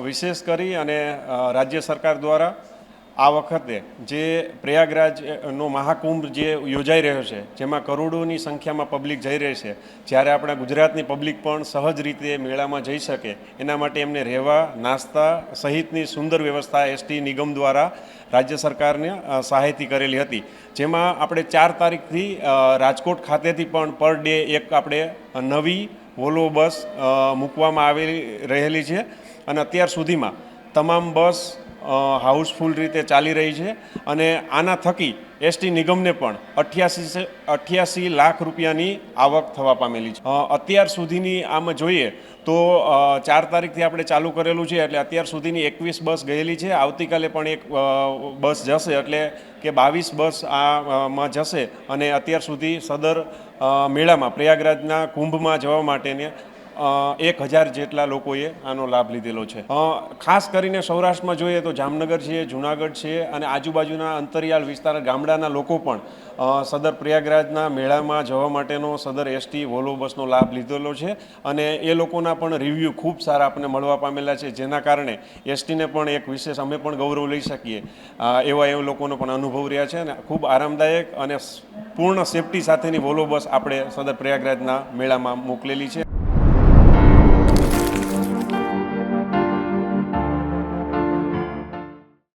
વિશેષ કરી અને રાજ્ય સરકાર દ્વારા આ વખતે જે પ્રયાગરાજનો મહાકુંભ જે યોજાઈ રહ્યો છે, જેમાં કરોડોની સંખ્યામાં પબ્લિક જઈ રહી છે, જ્યારે આપણા ગુજરાતની પબ્લિક પણ સહજ રીતે મેળામાં જઈ શકે એના માટે એમને રહેવા, નાસ્તા સહિતની સુંદર વ્યવસ્થા એસટી નિગમ દ્વારા રાજ્ય સરકારને સહાયથી કરેલી હતી. જેમાં આપણે 4 તારીખથી રાજકોટ ખાતેથી પણ પર ડે એક આપણે નવી વોલ્વો બસ મૂકવામાં આવી રહેલી છે અને અત્યાર સુધીમાં તમામ બસ હાઉસફુલ રીતે ચાલી રહી છે અને આના થકી એસટી નિગમને પણ 88 લાખ રૂપિયાની આવક થવા પામેલી છે. અત્યાર સુધીની આમ જોઈએ તો 4 તારીખથી આપણે ચાલુ કરેલું છે, એટલે અત્યાર સુધીની 21 બસ ગયેલી છે. આવતીકાલે પણ એક બસ જશે, એટલે કે 22 બસ આમાં જશે અને અત્યાર સુધી સદર મેળામાં પ્રયાગરાજના કુંભમાં જવા માટેને 1000 જેટલા લોકોએ આનો લાભ લીધેલો છે. ખાસ કરીને સૌરાષ્ટ્રમાં જોઈએ તો જામનગર છે, જૂનાગઢ છે અને આજુબાજુના અંતરિયાળ વિસ્તાર ગામડાના લોકો પણ સદર પ્રયાગરાજના મેળામાં જવા માટેનો સદર એસટી વોલ્વો બસનો લાભ લીધેલો છે અને એ લોકોના પણ રિવ્યૂ ખૂબ સારા આપણને મળવા પામેલા છે, જેના કારણે એસટીને પણ એક વિશેષ અમે પણ ગૌરવ લઈ શકીએ એવા લોકોનો પણ અનુભવ રહ્યા છે અને ખૂબ આરામદાયક અને પૂર્ણ સેફટી સાથેની વોલ્વો બસ આપણે સદર પ્રયાગરાજના મેળામાં મોકલેલી છે.